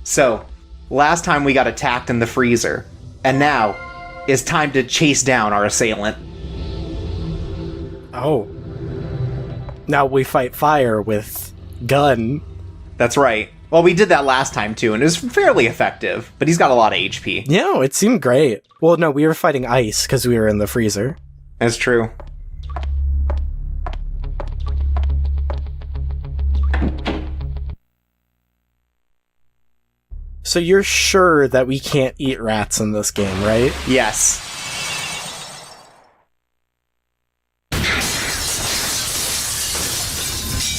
So, last time we got attacked in the freezer, and now it's time to chase down our assailant. Oh. Now we fight fire with gun. That's right. Well, we did that last time too, and it was fairly effective, but he's got a lot of HP. Yeah, it seemed great. Well, no, we were fighting ice because we were in the freezer. That's true. So you're sure that we can't eat rats in this game, right? Yes.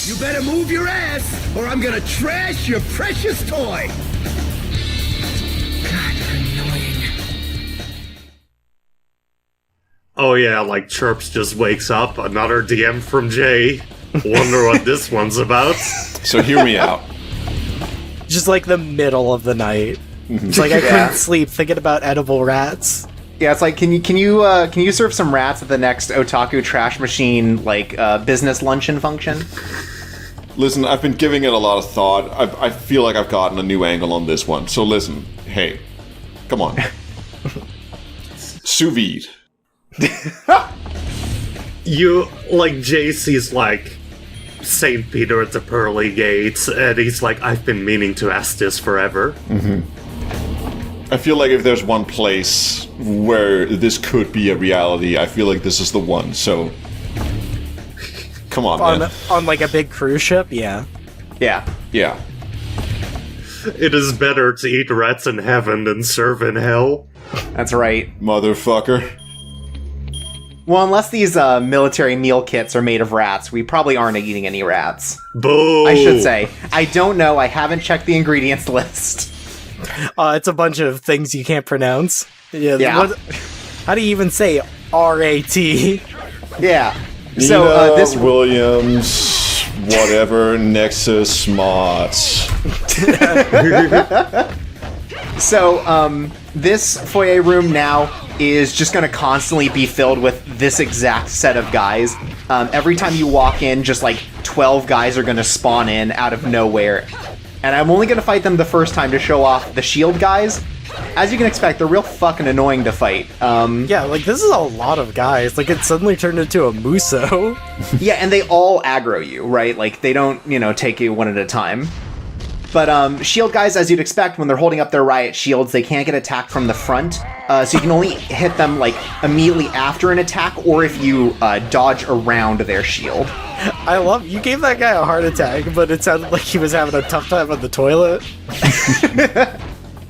You better move your ass, or I'm gonna trash your precious toy! God, you're annoying. Oh yeah, like Chirps just wakes up, another DM from Jay. Wonder what this one's about. So hear me out. Just like the middle of the night. It's like I couldn't sleep thinking about edible rats. Yeah, it's like, can you serve some rats at the next Otaku Trash Machine, like, business luncheon function? Listen, I've been giving it a lot of thought. I feel like I've gotten a new angle on this one. So listen, hey, come on. Sous vide. You, like, JC's like St. Peter at the pearly gates, and he's like, I've been meaning to ask this forever. I feel like if there's one place where this could be a reality, I feel like this is the one, so... Come on, man. On like a big cruise ship? Yeah. Yeah. Yeah. It is better to eat rats in heaven than serve in hell. That's right. Motherfucker. Well, unless these military meal kits are made of rats, we probably aren't eating any rats. Boo! I should say. I don't know. I haven't checked the ingredients list. It's a bunch of things you can't pronounce. Yeah. How do you even say R-A-T? Yeah. Nina So, this... Williams, whatever, Nexus Smarts. So, this foyer room now is just going to constantly be filled with this exact set of guys. Every time you walk in, just like 12 guys are going to spawn in out of nowhere. And I'm only going to fight them the first time to show off the shield guys. As you can expect, they're real fucking annoying to fight. Yeah, like, this is a lot of guys. Like, it suddenly turned into a Muso. Yeah, and they all aggro you, right? Like, they don't, take you one at a time. But shield guys, as you'd expect, when they're holding up their riot shields, they can't get attacked from the front. So you can only hit them, like, immediately after an attack, or if you dodge around their shield. I love... You gave that guy a heart attack, but it sounded like he was having a tough time on the toilet.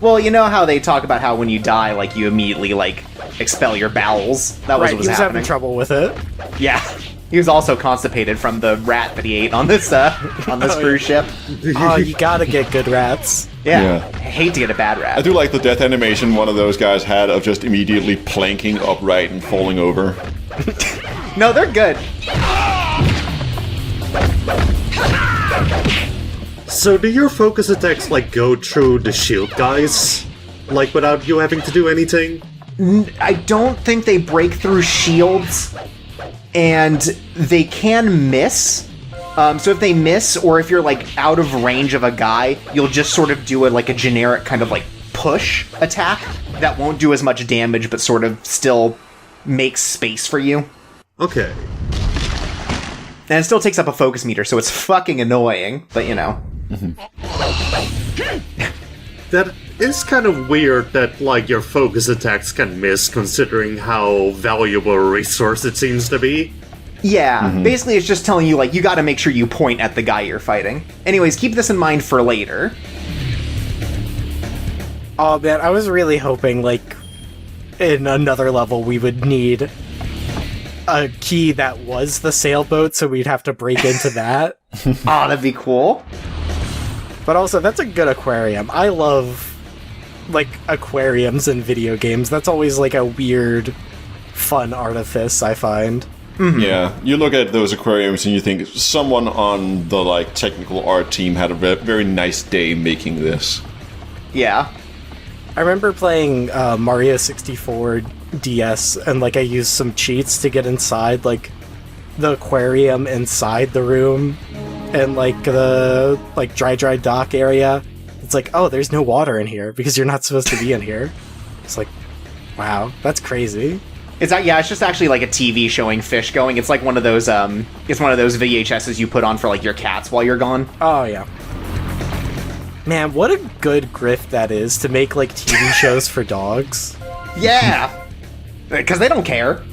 Well, you know how they talk about how when you die, like, you immediately, like, expel your bowels? That was what was he was happening. having trouble with it. Yeah. He was also constipated from the rat that he ate on this cruise ship. Oh, you gotta get good rats. Yeah. I hate to get a bad rat. I do like the death animation one of those guys had of just immediately planking upright and falling over. No, they're good. So do your focus attacks, like, go through the shield guys? Like, without you having to do anything? I don't think they break through shields, and they can miss. So if they miss, or if you're, like, out of range of a guy, you'll just sort of do a generic kind of, like, push attack that won't do as much damage, but sort of still makes space for you. Okay. And it still takes up a focus meter, so it's fucking annoying, but That is kind of weird that, like, your focus attacks can miss, considering how valuable a resource it seems to be. Yeah, basically it's just telling you, like, you gotta make sure you point at the guy you're fighting. Anyways, keep this in mind for later. Oh, man, I was really hoping, like, in another level we would need a key that was the sailboat, so we'd have to break into that. Aw, that'd be cool. But also, that's a good aquarium. I love, like, aquariums in video games. That's always, like, a weird, fun artifice, I find. Yeah, you look at those aquariums and you think someone on the, like, technical art team had a very nice day making this. Yeah. I remember playing Mario 64 DS, and, like, I used some cheats to get inside, like, the aquarium inside the room, and, like, the, like, dry dock area. It's like, oh, there's no water in here because you're not supposed to be in here. It's like, wow, that's crazy. It's just actually like a TV showing fish going. It's like one of those it's one of those VHSs you put on for like your cats while you're gone. Oh yeah. Man, what a good grift that is to make like TV shows for dogs. Yeah. Because they don't care.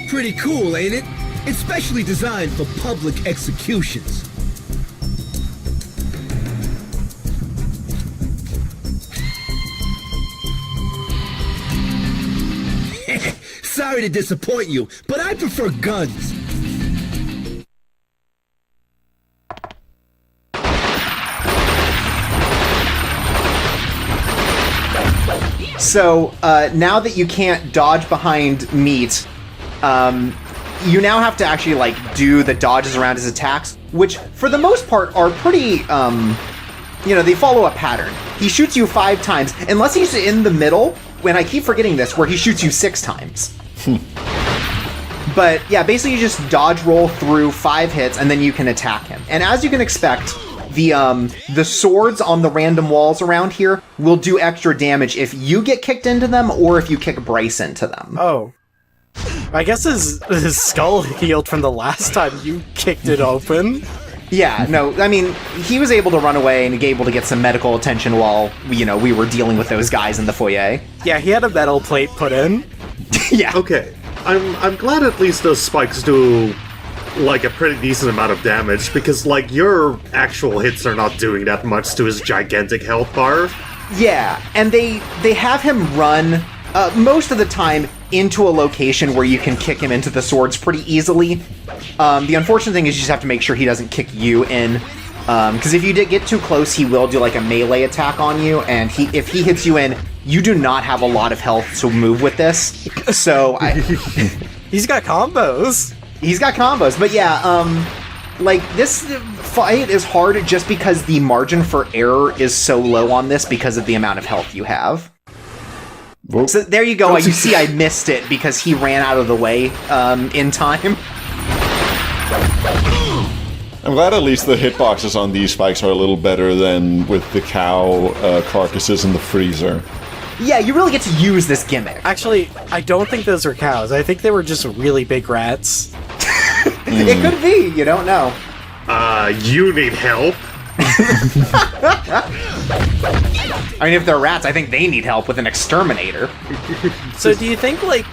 Pretty cool, ain't it? It's specially designed for public executions. Sorry to disappoint you, but I prefer guns. So, now that you can't dodge behind meat, you now have to actually, like, do the dodges around his attacks, which, for the most part, are pretty, they follow a pattern. He shoots you 5 times, unless he's in the middle, when I keep forgetting this, where he shoots you 6 times. But, yeah, basically you just dodge roll through 5 hits, and then you can attack him. And as you can expect, the swords on the random walls around here will do extra damage if you get kicked into them, or if you kick Bryce into them. Oh. I guess his skull healed from the last time you kicked it open. Yeah, no, I mean, he was able to run away and able to get some medical attention while, we were dealing with those guys in the foyer. Yeah, he had a metal plate put in. Yeah. Okay, I'm glad at least those spikes do, like, a pretty decent amount of damage, because, like, your actual hits are not doing that much to his gigantic health bar. Yeah, and they have him run, most of the time, into a location where you can kick him into the swords pretty easily. The unfortunate thing is you just have to make sure he doesn't kick you in, because if you get too close, he will do like a melee attack on you, and if he hits you in, you do not have a lot of health to move with this. So He's got combos. He's got combos, but yeah, like, this fight is hard just because the margin for error is so low on this because of the amount of health you have. Whoa. So there you go. You see I missed it because he ran out of the way in time. I'm glad at least the hitboxes on these spikes are a little better than with the cow carcasses in the freezer. Yeah, you really get to use this gimmick. Actually, I don't think those are cows. I think they were just really big rats. It could be. You don't know. You need help? I mean, if they're rats, I think they need help with an exterminator. So do you think, like,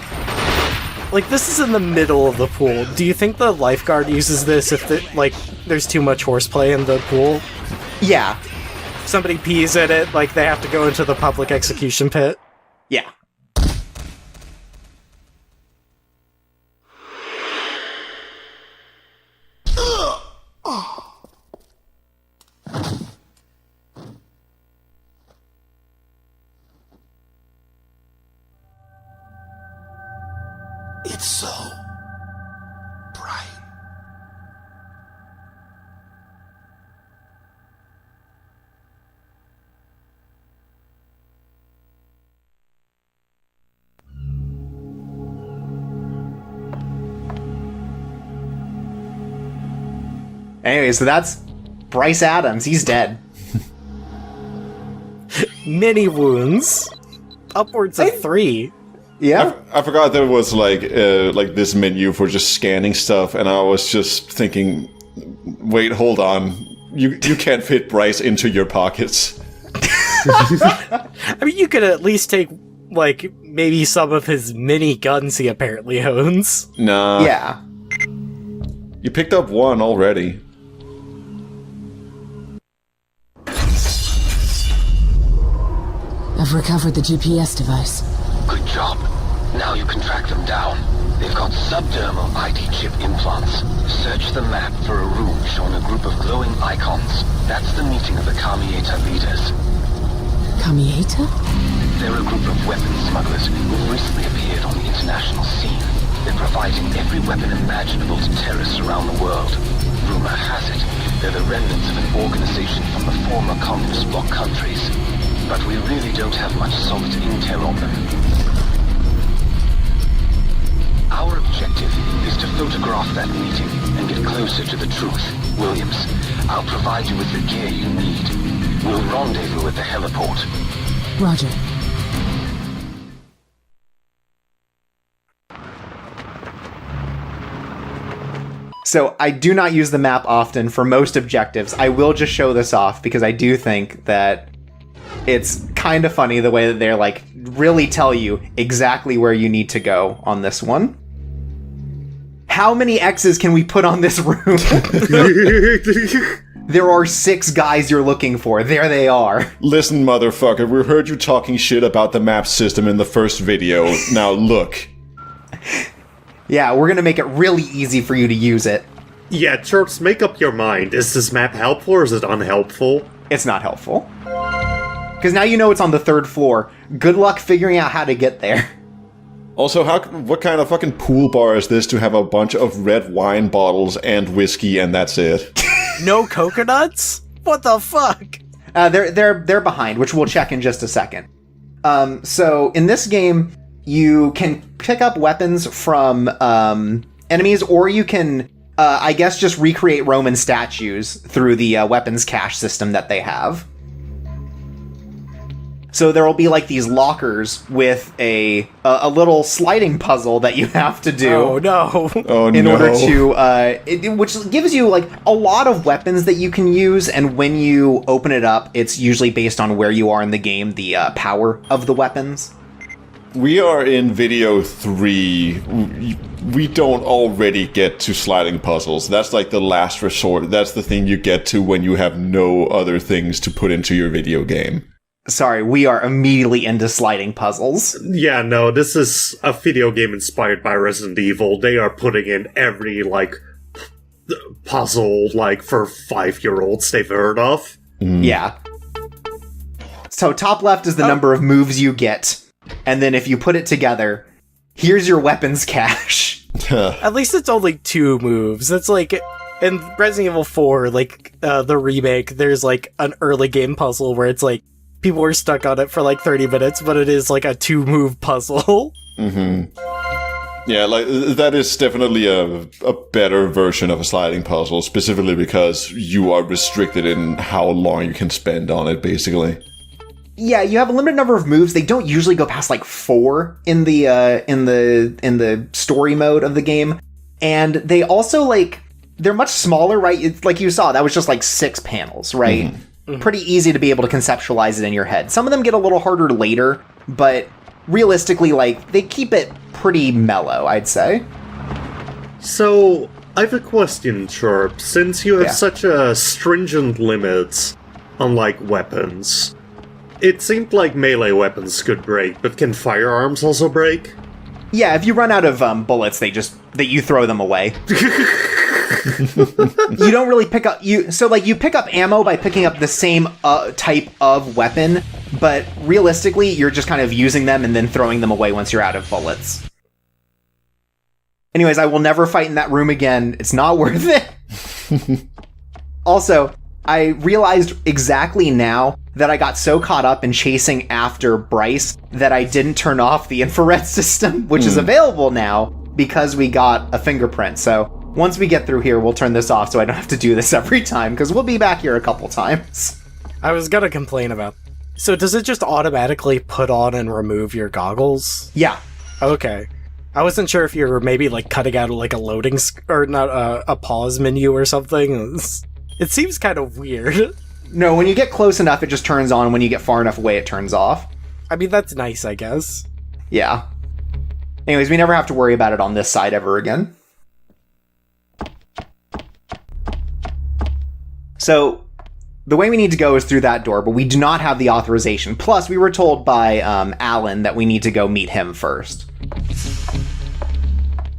this is in the middle of the pool. Do you think the lifeguard uses this if, there's too much horseplay in the pool? Yeah. Somebody pees in it, like, they have to go into the public execution pit? Yeah. It's so bright. Anyway, so that's Bryce Adams. He's dead. Many wounds. Upwards of 3. Yeah. I forgot there was like this menu for just scanning stuff, and I was just thinking, wait, hold on, you can't fit Bryce into your pockets. I mean, you could at least take, like, maybe some of his mini guns he apparently owns. Nah. Yeah. You picked up one already. I've recovered the GPS device. Good job. Now you can track them down. They've got subdermal ID chip implants. Search the map for a room showing a group of glowing icons. That's the meeting of the Kamieta leaders. Kamieta? They're a group of weapons smugglers who've recently appeared on the international scene. They're providing every weapon imaginable to terrorists around the world. Rumor has it, they're the remnants of an organization from the former communist bloc countries. But we really don't have much solid intel on them. Our objective is to photograph that meeting and get closer to the truth. Williams, I'll provide you with the gear you need. We'll rendezvous at the heliport. Roger. So I do not use the map often for most objectives. I will just show this off because I do think that it's kind of funny the way that they're like really tell you exactly where you need to go on this one. How many X's can we put on this room? There are 6 guys you're looking for. There they are. Listen, motherfucker, we heard you talking shit about the map system in the first video. Now look. Yeah, we're gonna make it really easy for you to use it. Yeah, Chirps, make up your mind. Is this map helpful or is it unhelpful? It's not helpful. Because now you know it's on the 3rd floor. Good luck figuring out how to get there. Also, what kind of fucking pool bar is this to have a bunch of red wine bottles and whiskey and that's it? No coconuts? What the fuck? They're behind, which we'll check in just a second. So in this game, you can pick up weapons from enemies, or you can, I guess, just recreate Roman statues through the weapons cache system that they have. So there will be like these lockers with a little sliding puzzle that you have to do. Oh no! Oh in no. order to, which gives you like a lot of weapons that you can use, and when you open it up, it's usually based on where you are in the game, the power of the weapons. We are in video 3. We don't already get to sliding puzzles. That's like the last resort. That's the thing you get to when you have no other things to put into your video game. Sorry, we are immediately into sliding puzzles. Yeah, no, this is a video game inspired by Resident Evil. They are putting in every, like, puzzle, like, for 5-year-olds they've heard of. Yeah. So top left is the number of moves you get. And then if you put it together, here's your weapons cache. At least it's only 2 moves. It's like, in Resident Evil 4, like, the remake, there's like an early game puzzle where it's like, people were stuck on it for like 30 minutes, but it is like a 2-move puzzle. Mm-hmm. Yeah, like, that is definitely a better version of a sliding puzzle, specifically because you are restricted in how long you can spend on it, basically. Yeah, you have a limited number of moves. They don't usually go past like 4 in the story mode of the game, and they also like they're much smaller, right? It's like you saw, that was just like 6 panels, right? Mm-hmm. Pretty easy to be able to conceptualize it in your head. Some of them get a little harder later, but realistically, like they keep it pretty mellow, I'd say. So I have a question, Chirp. Since you have such a stringent limits on like weapons. It seemed like melee weapons could break, but can firearms also break? Yeah, if you run out of bullets, you throw them away. You don't really pick up you pick up ammo by picking up the same type of weapon, but realistically, you're just kind of using them and then throwing them away once you're out of bullets. Anyways, I will never fight in that room again. It's not worth it. Also, I realized exactly now that I got so caught up in chasing after Bryce that I didn't turn off the infrared system, which is available now because we got a fingerprint. So once we get through here, we'll turn this off so I don't have to do this every time, because we'll be back here a couple times. I was gonna complain about... So does it just automatically put on and remove your goggles? Yeah. Okay. I wasn't sure if you were maybe like cutting out like a loading... or not a pause menu or something. It seems kind of weird. No, when you get close enough, it just turns on. When you get far enough away, it turns off. I mean, that's nice, I guess. Yeah. Anyways, we never have to worry about it on this side ever again. So, the way we need to go is through that door, but we do not have the authorization. Plus, we were told by Alan that we need to go meet him first.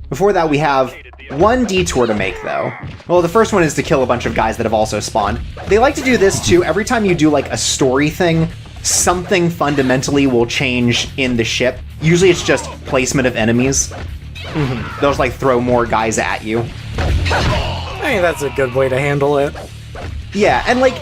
Before that, we have one detour to make, though. Well, the first one is to kill a bunch of guys that have also spawned. They like to do this, too. Every time you do, like, a story thing, something fundamentally will change in the ship. Usually it's just placement of enemies. They'll just like throw more guys at you. I think that's a good way to handle it. Yeah, and like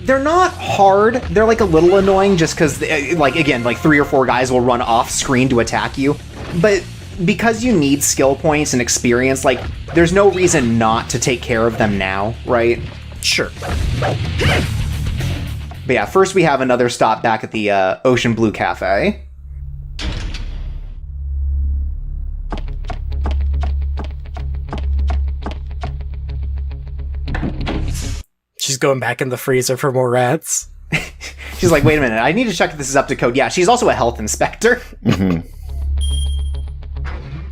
they're not hard. They're like a little annoying just because, like, again, like 3 or 4 guys will run off screen to attack you. But because you need skill points and experience, like, there's no reason not to take care of them now, right? Sure. But yeah, first we have another stop back at the Ocean Blue Cafe. She's going back in the freezer for more rats. She's like, wait a minute, I need to check if this is up to code. Yeah, she's also a health inspector.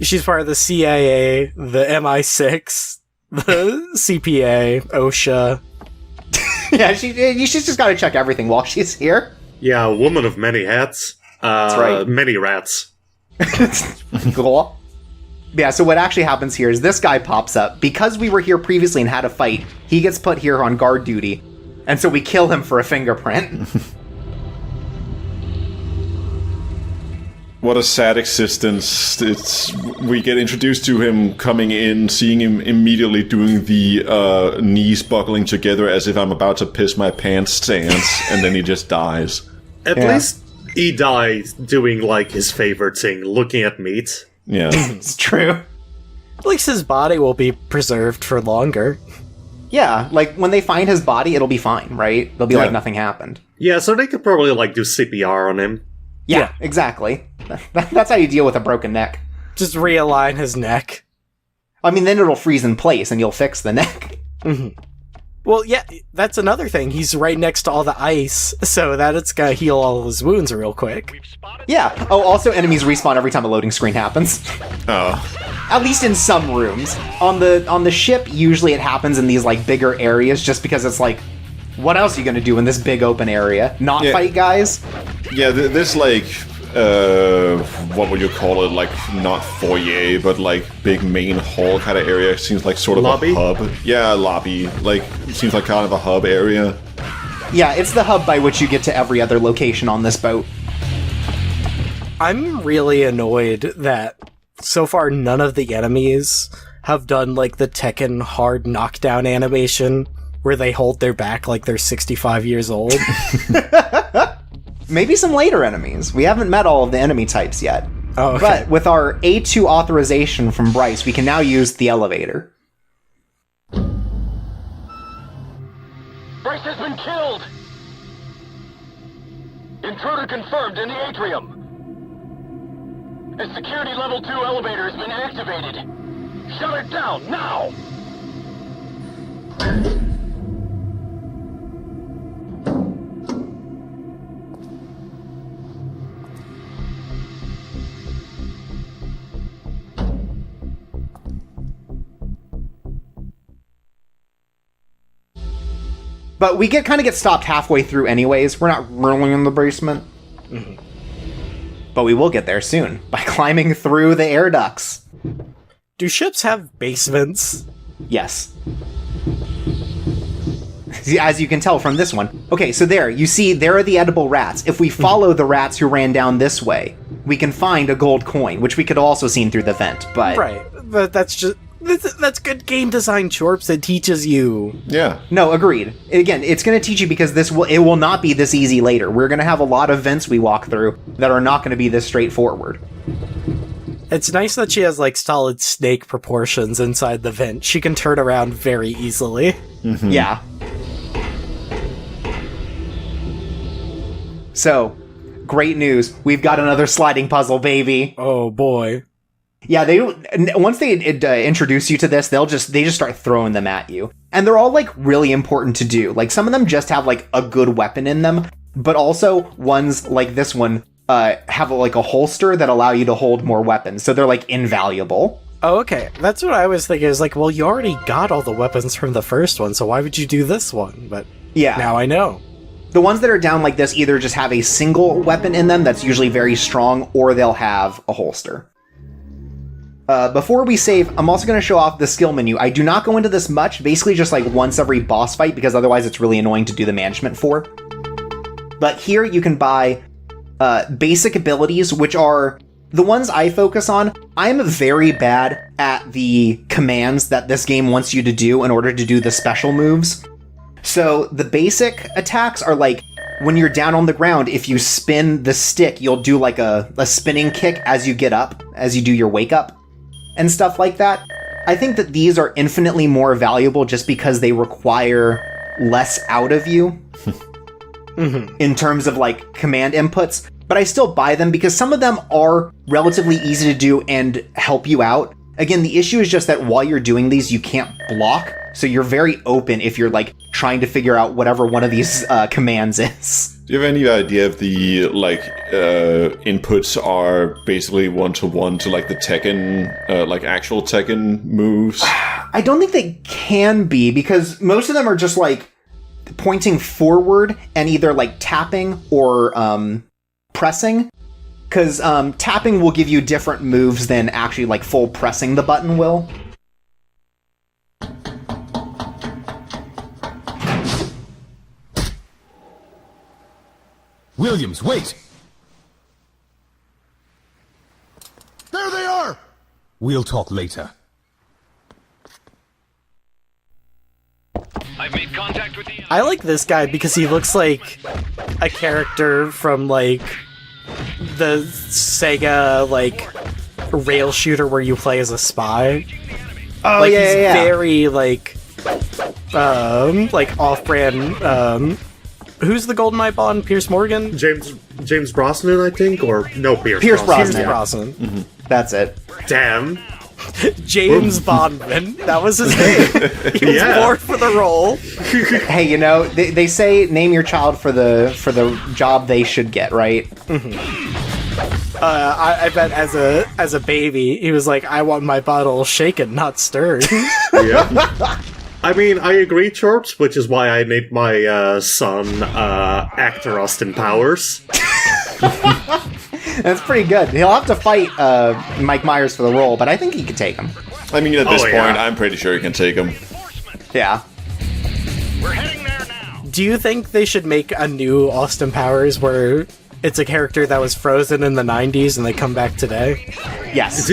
She's part of the CIA, the MI6, the CPA, OSHA. Yeah, she's just got to check everything while she's here. Yeah, a woman of many hats. That's right. Many rats. Cool. Yeah, so what actually happens here is this guy pops up. Because we were here previously and had a fight, he gets put here on guard duty. And so we kill him for a fingerprint. What a sad existence. We get introduced to him coming in, seeing him immediately doing the knees buckling together as if I'm about to piss my pants stance, and then he just dies. At least he died doing, like, his favorite thing, looking at meat. Yeah. It's true. At least his body will be preserved for longer. Yeah, like, when they find his body, it'll be fine, right? They'll be like nothing happened. Yeah, so they could probably, like, do CPR on him. Yeah, exactly. That's how you deal with a broken neck. Just realign his neck. I mean, then it'll freeze in place and you'll fix the neck. Well, yeah, that's another thing. He's right next to all the ice, so that it's gonna heal all of his wounds real quick. Yeah. Oh, also enemies respawn every time a loading screen happens. Oh. At least in some rooms. On the ship, usually it happens in these, like, bigger areas just because it's like, what else are you gonna do in this big open area? Not fight guys? Yeah, this, like, what would you call it? Like, not foyer, but, like, big main hall kind of area. Seems like sort of lobby? a hub. Yeah, lobby. Like, seems like kind of a hub area. Yeah, it's the hub by which you get to every other location on this boat. I'm really annoyed that so far none of the enemies have done, like, the Tekken hard knockdown animation where they hold their back like they're 65 years old. Maybe some later enemies. We haven't met all of the enemy types yet. Oh, okay. But with our A2 authorization from Bryce, we can now use the elevator. Bryce has been killed! Intruder confirmed in the atrium. A security level 2 elevator has been activated. Shut it down, now! But we kind of get stopped halfway through anyways. We're not really in the basement. But we will get there soon by climbing through the air ducts. Do ships have basements? Yes. As you can tell from this one. Okay, so there are the edible rats. If we follow the rats who ran down this way, we can find a gold coin, which we could have also seen through the vent, but... Right, but that's good game design, Chorps. It teaches you. Yeah. No, agreed. Again, it's going to teach you because it will not be this easy later. We're going to have a lot of vents we walk through that are not going to be this straightforward. It's nice that she has, like, solid snake proportions inside the vent. She can turn around very easily. Yeah. So, great news. We've got another sliding puzzle, baby. Oh, boy. Yeah, once they introduce you to this, they just start throwing them at you. And they're all, like, really important to do. Like, some of them just have, like, a good weapon in them, but also ones like this one have, like, a holster that allow you to hold more weapons. So they're, like, invaluable. Oh, okay. That's what I was thinking. Is like, well, you already got all the weapons from the first one, so why would you do this one? But yeah, now I know. The ones that are down like this either just have a single weapon in them that's usually very strong, or they'll have a holster. Before we save, I'm also going to show off the skill menu. I do not go into this much, basically just like once every boss fight, because otherwise it's really annoying to do the management for. But here you can buy basic abilities, which are the ones I focus on. I'm very bad at the commands that this game wants you to do in order to do the special moves. So the basic attacks are like, when you're down on the ground, if you spin the stick, you'll do like a spinning kick as you get up, as you do your wake up, and stuff like that. I think that these are infinitely more valuable just because they require less out of you in terms of like command inputs. But I still buy them because some of them are relatively easy to do and help you out. Again, the issue is just that while you're doing these, you can't block. So you're very open if you're like trying to figure out whatever one of these commands is. Do you have any idea if the inputs are basically one-to-one to like the Tekken, like actual Tekken moves? I don't think they can be, because most of them are just like pointing forward and either like tapping or pressing. Because tapping will give you different moves than actually like full pressing the button will. Williams, wait! There they are! We'll talk later. I've made contact with the... I like this guy because he looks like a character from, like, the Sega, like, rail shooter where you play as a spy. Oh, like, yeah, he's yeah. very, like off-brand, who's the GoldenEye Bond? Pierce Morgan? James Brosnan, I think, or no, Pierce Brosnan. Pierce Brosnan. Mm-hmm. That's it. Damn. James Bondman. That was his name. He was born for the role. Hey, you know, they say name your child for the job they should get, right? I bet as a baby, he was like, I want my bottle shaken, not stirred. Yeah. I mean, I agree, Chorps, which is why I named my son actor Austin Powers. That's pretty good. He'll have to fight Mike Myers for the role, but I think he could take him. I mean, at this point, yeah. I'm pretty sure you can take him. Yeah. We're heading there now. Do you think they should make a new Austin Powers where it's a character that was frozen in the 90s and they come back today? Yes.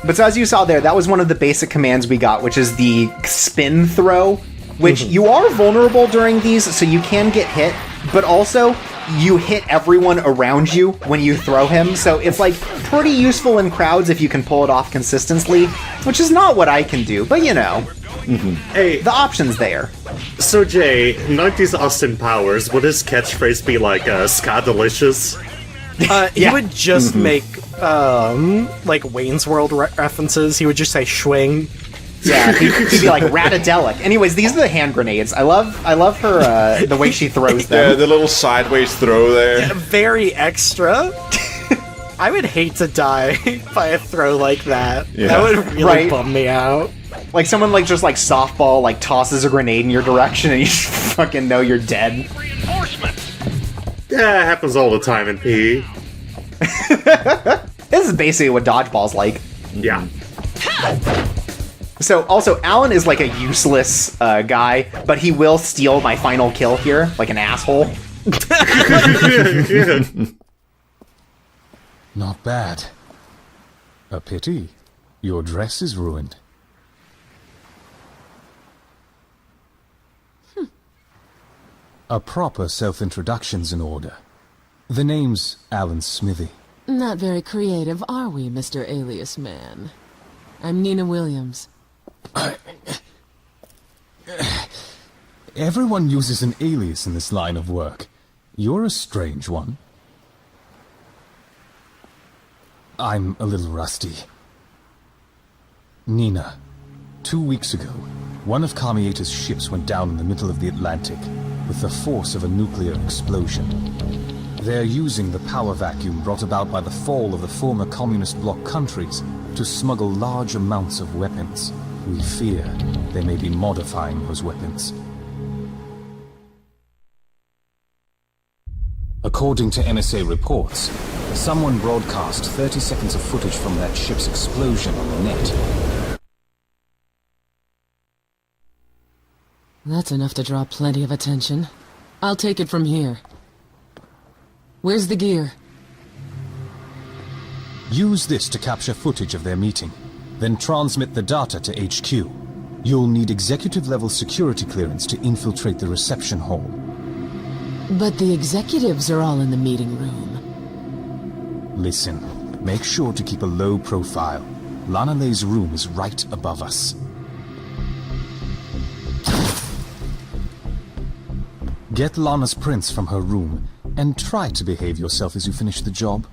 But so as you saw there, that was one of the basic commands we got, which is the spin throw, which you are vulnerable during these, so you can get hit, but also you hit everyone around you when you throw him, so it's like pretty useful in crowds if you can pull it off consistently, which is not what I can do, but you know. Hey, the option's there. So Jay, 90s Austin Powers, would his catchphrase be like, "Ska-delicious"? He would just make, like, Wayne's World references. He would just say "schwing." Yeah, he'd be like Ratadelic. Anyways, these are the hand grenades. I love her, the way she throws them. Yeah, the little sideways throw there. Very extra. I would hate to die by a throw like that. Yeah. That would really bum me out. Like someone like just like softball like tosses a grenade in your direction and you just fucking know you're dead. Reinforcements. Yeah, it happens all the time in PE. This is basically what dodgeball's like. Yeah. So also, Alan is like a useless guy, but he will steal my final kill here, like an asshole. Not bad. A pity. Your dress is ruined. A proper self-introduction's in order. The name's Alan Smithy. Not very creative, are we, Mr. Alias Man? I'm Nina Williams. Everyone uses an alias in this line of work. You're a strange one. I'm a little rusty. Nina, 2 weeks ago, one of Carmieta's ships went down in the middle of the Atlantic with the force of a nuclear explosion. They're using the power vacuum brought about by the fall of the former communist bloc countries to smuggle large amounts of weapons. We fear they may be modifying those weapons. According to NSA reports, someone broadcast 30 seconds of footage from that ship's explosion on the net. That's enough to draw plenty of attention. I'll take it from here. Where's the gear? Use this to capture footage of their meeting, then transmit the data to HQ. You'll need executive-level security clearance to infiltrate the reception hall. But the executives are all in the meeting room. Listen, make sure to keep a low profile. Lana Leigh's room is right above us. Get Lana's prints from her room, and try to behave yourself as you finish the job.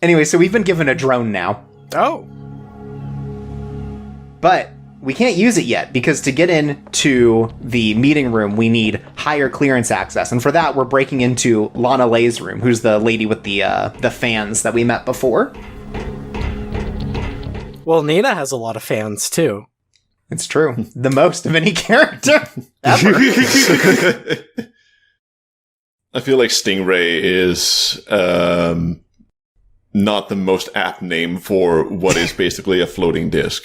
Anyway, so we've been given a drone now. Oh. But we can't use it yet, because to get into the meeting room, we need higher clearance access. And for that, we're breaking into Lana Leigh's room, who's the lady with the fans that we met before. Well, Nina has a lot of fans, too. It's true. The most of any character ever. I feel like Stingray is not the most apt name for what is basically a floating disc.